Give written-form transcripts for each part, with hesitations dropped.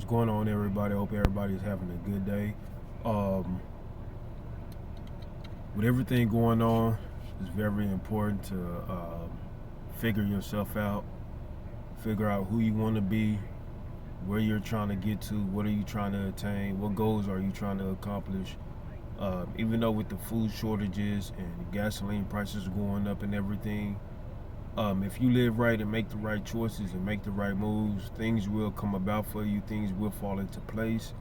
What's going on, everybody? I hope everybody's having a good day. Um, with everything going on, it's very important to figure yourself out, figure out who you want to be, where you're trying to get to, what are you trying to attain, what goals are you trying to accomplish. Even though with the food shortages and gasoline prices going up and everything, if you live right and make the right choices and make the right moves, things will come about for you. Things will fall into place.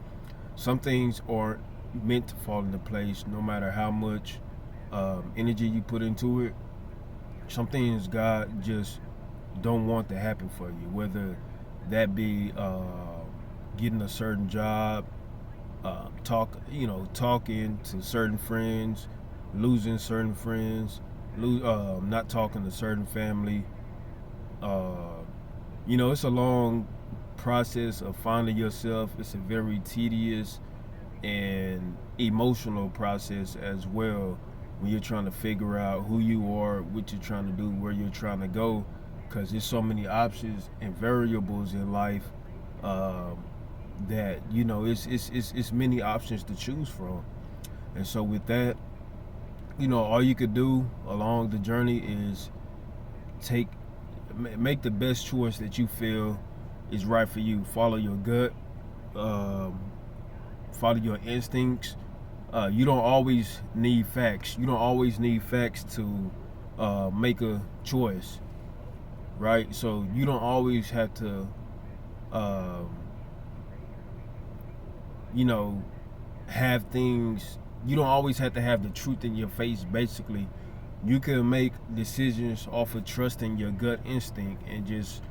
Some things aren't meant to fall into place, no matter how much energy you put into it. Some things God just don't want to happen for you, whether that be getting a certain job, talking to certain friends, losing certain friends, not talking to certain family. Uh, it's a long process of finding yourself. It's a very tedious and emotional process as well when you're trying to figure out who you are, what you're trying to do, where you're trying to go, because there's so many options and variables in life that it's many options to choose from. And so with that, all you could do along the journey is take make the best choice that you feel is right for you. Follow your gut, um, follow your instincts. You don't always need facts. You don't always need facts to make a choice, right? So you don't always have to, um, you know, have things. You don't always have to have the truth in your face. Basically, you can make decisions off of trusting your gut instinct and just,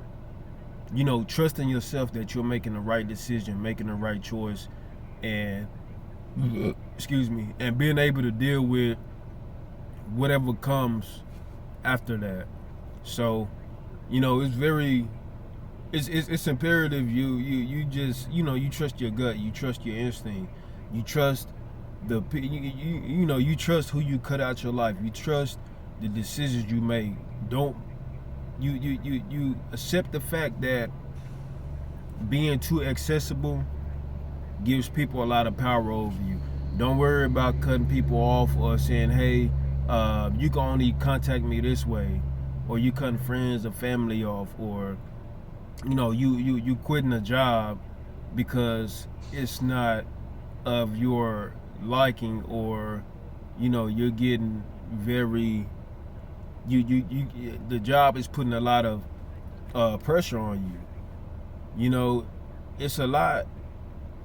trusting yourself that you're making the right decision, making the right choice, and excuse me, and being able to deal with whatever comes after that. So, it's very, it's imperative you just you trust your gut, you trust your instinct, you trust you trust who you cut out your life, you trust the decisions you make. Don't you accept the fact that being too accessible gives people a lot of power over you. Don't worry about cutting people off or saying, hey, you can only contact me this way, or you cutting friends or family off, or you quitting a job because it's not of your liking, or you're getting very the job is putting a lot of pressure on you. It's a lot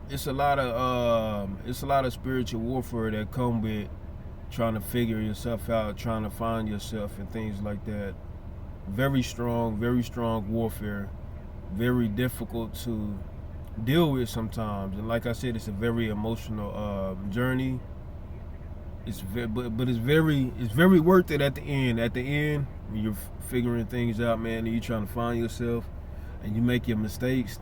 it's a lot of spiritual warfare that come with trying to figure yourself out, trying to find yourself and things like that. Very strong warfare, very difficult to deal with sometimes. And like I said, it's a very emotional journey. But it's very worth it at the end. At the end, when you're figuring things out, man, and you're trying to find yourself, and you make your mistakes.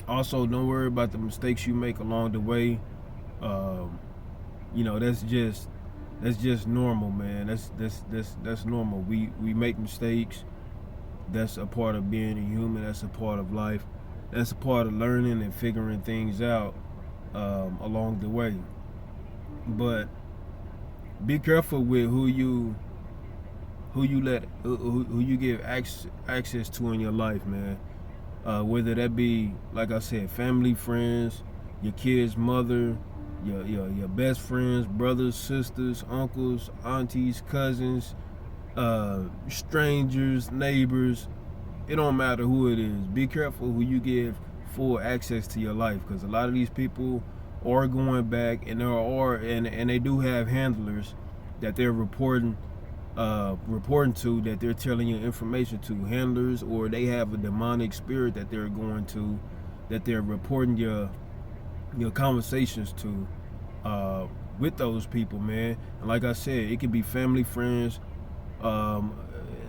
Also, don't worry about the mistakes you make along the way. Um, that's just normal, man. That's normal. We make mistakes. That's a part of being a human. That's a part of life. That's a part of learning and figuring things out along the way. But be careful with who you give access to in your life, man. Whether that be, like I said, family, friends, your kid's mother, your best friends, brothers, sisters, uncles, aunties, cousins, strangers, neighbors. It don't matter who it is. Be careful who you give full access to your life, because a lot of these people are going back, and and they do have handlers that they're reporting to, that they're telling you information to, handlers, or they have a demonic spirit that they're going to, that they're reporting your conversations to, with those people, man. And like I said, it could be family, friends. um,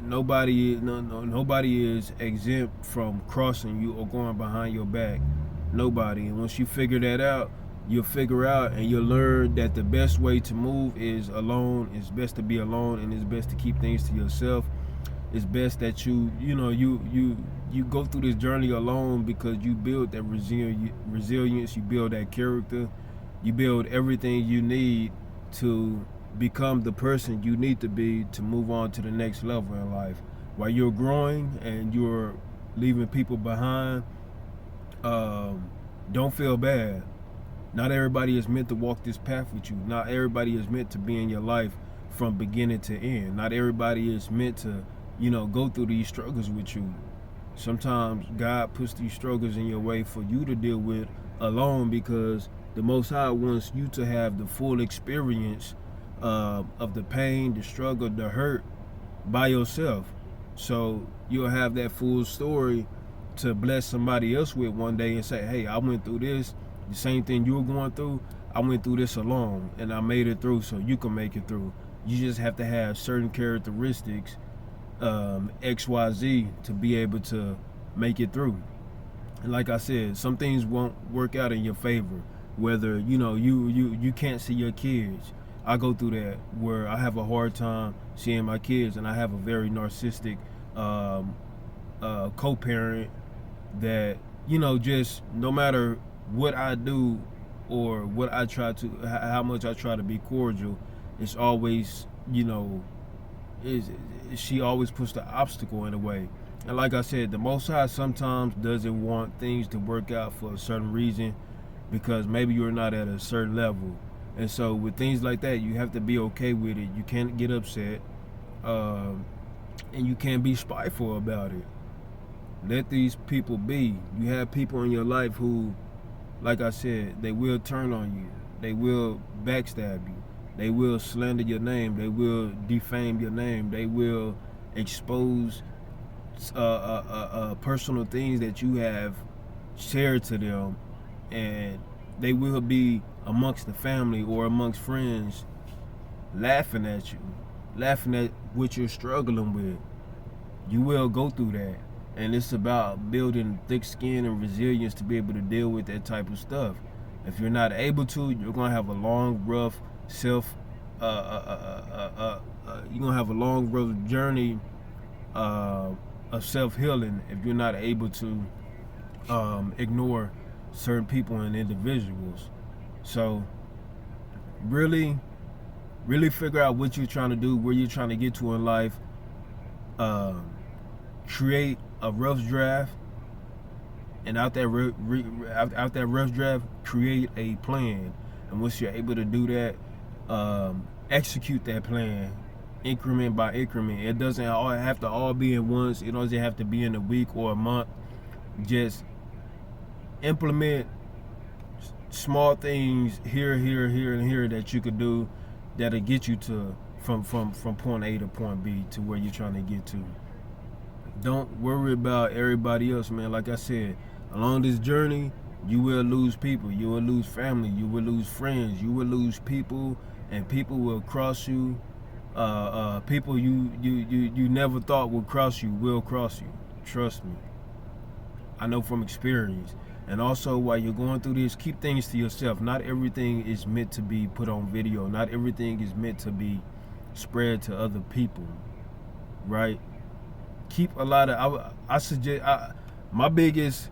nobody is exempt from crossing you or going behind your back. Nobody. And once you figure that out, you'll figure out and you'll learn that the best way to move is alone. It's best to be alone, and it's best to keep things to yourself. it's best that you go through this journey alone, because you build that resilience, you build that character, you build everything you need to become the person you need to be to move on to the next level in life. While you're growing and you're leaving people behind, don't feel bad. Not everybody is meant to walk this path with you. Not everybody is meant to be in your life from beginning to end. Not everybody is meant to, go through these struggles with you. Sometimes God puts these struggles in your way for you to deal with alone, because the Most High wants you to have the full experience of the pain, the struggle, the hurt by yourself. So you'll have that full story to bless somebody else with one day and say, hey, I went through this, the same thing you were going through. I went through this alone and I made it through, so you can make it through. You just have to have certain characteristics, XYZ, to be able to make it through. And like I said, some things won't work out in your favor. Whether you can't see your kids. I go through that where I have a hard time seeing my kids, and I have a very narcissistic co-parent that just no matter what I do or what I try to, how much I try to be cordial, it's always she always puts the obstacle in the way. And like I said, the Most High sometimes doesn't want things to work out for a certain reason, because maybe you're not at a certain level. And so with things like that, you have to be okay with it. You can't get upset, and you can't be spiteful about it. Let these people be. You have people in your life who, like I said, they will turn on you. They will backstab you. They will slander your name. They will defame your name. They will expose personal things that you have shared to them, and they will be amongst the family or amongst friends laughing at you, laughing at what you're struggling with. You will go through that, and it's about building thick skin and resilience to be able to deal with that type of stuff. If you're not able to, you're gonna have a long, rough journey of self-healing if you're not able to ignore certain people and individuals. So really figure out what you're trying to do, where you're trying to get to in life. Create a rough draft, and out that rough draft, create a plan. And once you're able to do that, execute that plan increment by increment. It doesn't have to all be in once. It doesn't have to be in a week or a month. Just implement small things here, and here that you could do that'll get you to from point A to point B to where you're trying to get to. Don't worry about everybody else, man. Like I said, along this journey, you will lose people, you will lose family, you will lose friends, you will lose people, and people will cross you. People you never thought would cross you will cross you. Trust me. I know from experience. And also, while you're going through this, keep things to yourself. Not everything is meant to be put on video. Not everything is meant to be spread to other people, right? Keep a lot of, I suggest, my biggest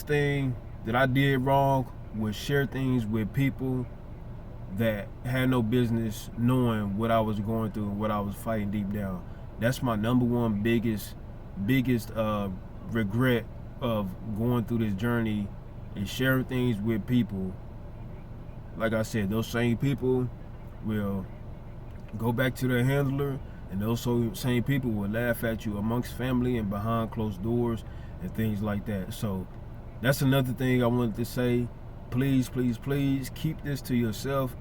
thing that I did wrong was share things with people that had no business knowing what I was going through and what I was fighting deep down. That's my number one biggest regret of going through this journey, is sharing things with people. Like I said, those same people will go back to their handler, and those same people will laugh at you amongst family and behind closed doors and things like that. So that's another thing I wanted to say. Please keep this to yourself,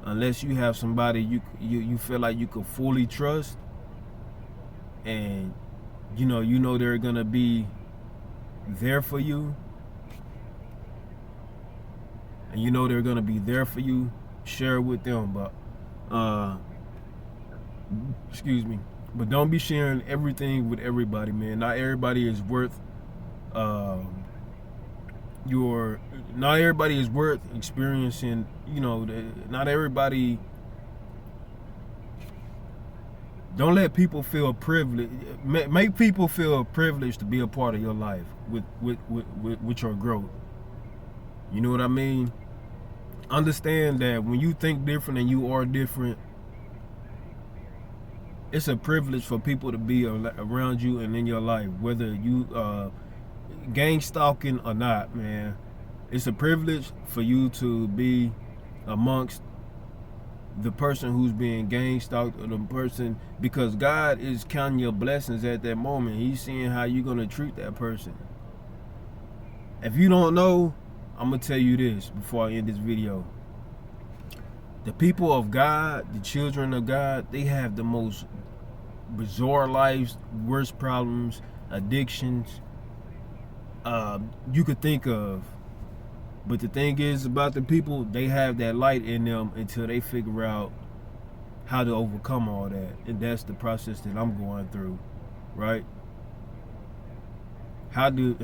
unless you have somebody you feel like you could fully trust, and you know they're gonna be there for you, and they're gonna be there for you. Share it with them, but but don't be sharing everything with everybody, man. Not everybody is worth not everybody is worth experiencing. Not everybody Don't let people feel privileged. Make people feel privileged to be a part of your life with your growth. You know what I mean? Understand that when you think different and you are different, it's a privilege for people to be around you and in your life, whether you gang stalking or not, man. It's a privilege for you to be amongst the person who's being gang stalked, or the person, because God is counting your blessings at that moment. He's seeing how you're gonna treat that person. If you don't know, I'm gonna tell you this before I end this video. The people of God, the children of God, they have the most bizarre lives, worst problems, addictions you could think of. But the thing is about the people, they have that light in them until they figure out how to overcome all that. And that's the process that I'm going through, right? How can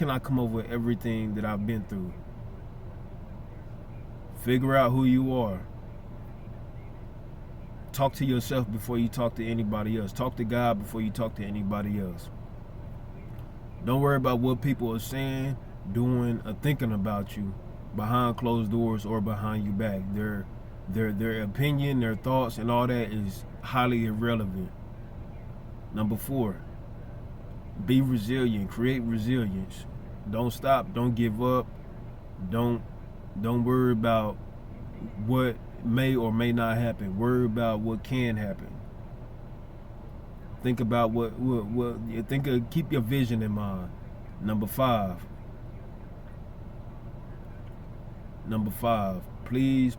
I come over everything that I've been through? Figure out who you are. Talk to yourself before you talk to anybody else. Talk to God before you talk to anybody else. Don't worry about what people are saying, doing, or thinking about you behind closed doors or behind your back. Their opinion, their thoughts, and all that is highly irrelevant. Number 4, be resilient. Create resilience. Don't stop. Don't give up. Don't worry about what may or may not happen. Worry about what can happen. Think about keep your vision in mind. Number 5, please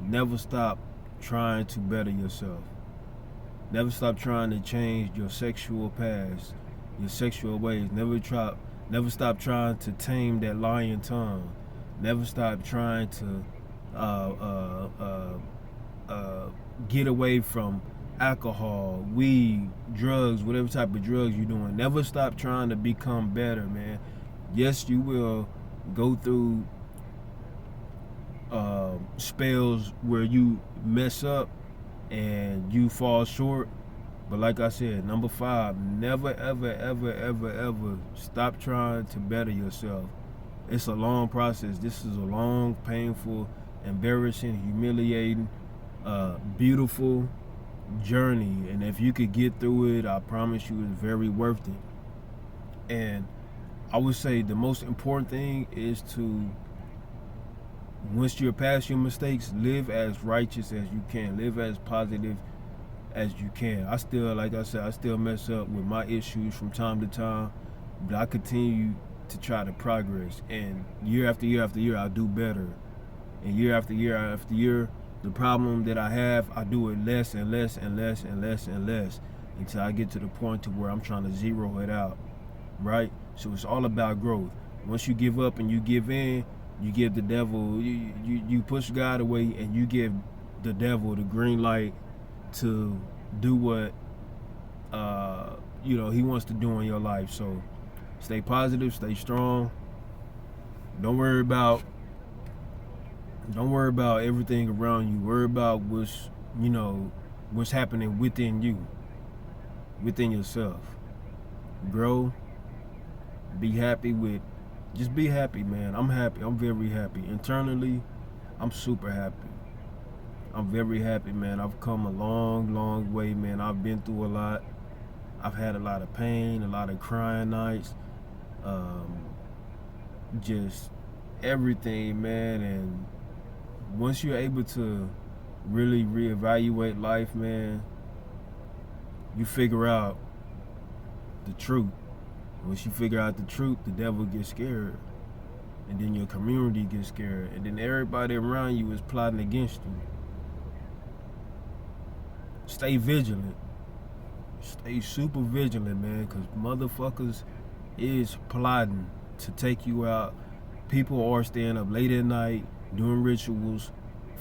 never stop trying to better yourself. Never stop trying to change your sexual past, your sexual ways. Never stop trying to tame that lying tongue. Never stop trying to get away from alcohol, weed, drugs, whatever type of drugs you're doing. Never stop trying to become better, man. Yes, you will go through spells where you mess up and you fall short. But like I said, number 5, never, ever stop trying to better yourself. It's a long process. This is a long, painful, embarrassing, humiliating, beautiful journey. And if you could get through it, I promise you it's very worth it. And I would say the most important thing is to, once you're past your mistakes, live as righteous as you can. Live as positive as you can. I still, like I said, I still mess up with my issues from time to time, but I continue to try to progress. And year after year after year, I do better. And year after year after year, the problem that I have, I do it less and less and less and less and less until I get to the point to where I'm trying to zero it out, right? So it's all about growth. Once you give up and you give in, you give the devil, you push God away, and you give the devil the green light to do what he wants to do in your life. So stay positive, stay strong. Don't worry about everything around you. Worry about what's happening within you, within yourself. Grow. Be happy just be happy, man. I'm happy. I'm very happy. Internally, I'm super happy. I'm very happy, man. I've come a long, long way, man. I've been through a lot. I've had a lot of pain, a lot of crying nights, just everything, man. And once you're able to really reevaluate life, man, you figure out the truth. Once you figure out the truth, the devil gets scared. And then your community gets scared. And then everybody around you is plotting against you. Stay vigilant. Stay super vigilant, man, because motherfuckers is plotting to take you out. People are staying up late at night, doing rituals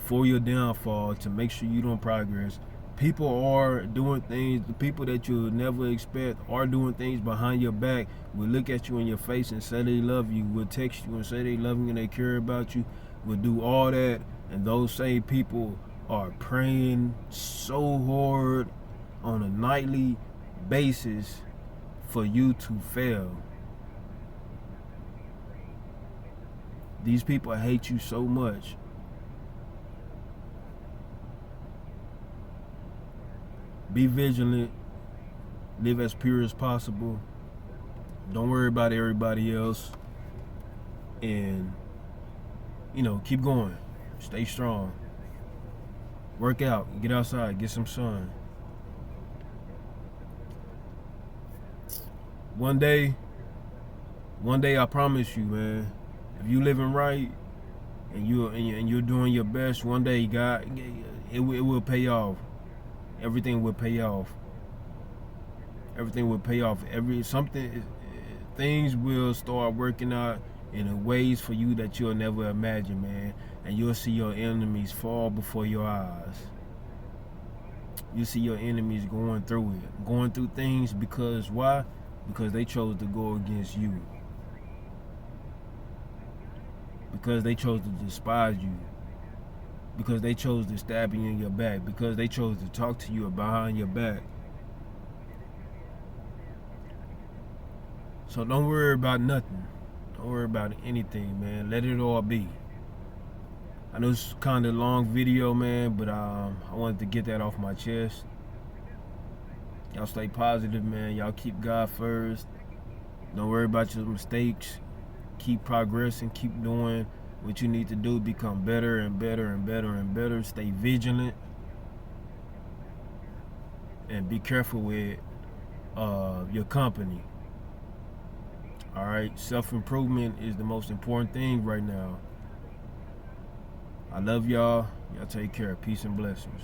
for your downfall to make sure you don't progress. People are doing things, the people that you'll never expect are doing things behind your back, will look at you in your face and say they love you, will text you and say they love you and they care about you, will do all that, and those same people are praying so hard on a nightly basis for you to fail. These people hate you so much. Be vigilant. Live as pure as possible. Don't worry about everybody else. And, keep going. Stay strong. Work out. Get outside. Get some sun. One day, I promise you, man, if you living right and you're doing your best, one day God, it will pay off. Everything will pay off. Everything will pay off. Things will start working out in ways for you that you'll never imagine, man. And you'll see your enemies fall before your eyes. You see your enemies going through things because why? Because they chose to go against you. Because they chose to despise you. Because they chose to stab you in your back. Because they chose to talk to you behind your back. So don't worry about nothing. Don't worry about anything, man. Let it all be. I know it's kind of a long video, man, but I wanted to get that off my chest. Y'all stay positive, man. Y'all keep God first. Don't worry about your mistakes. Keep progressing. Keep doing what you need to do. Become better and better and better and better. Stay vigilant. And be careful with your company. All right? Self-improvement is the most important thing right now. I love y'all. Y'all take care. Peace and blessings.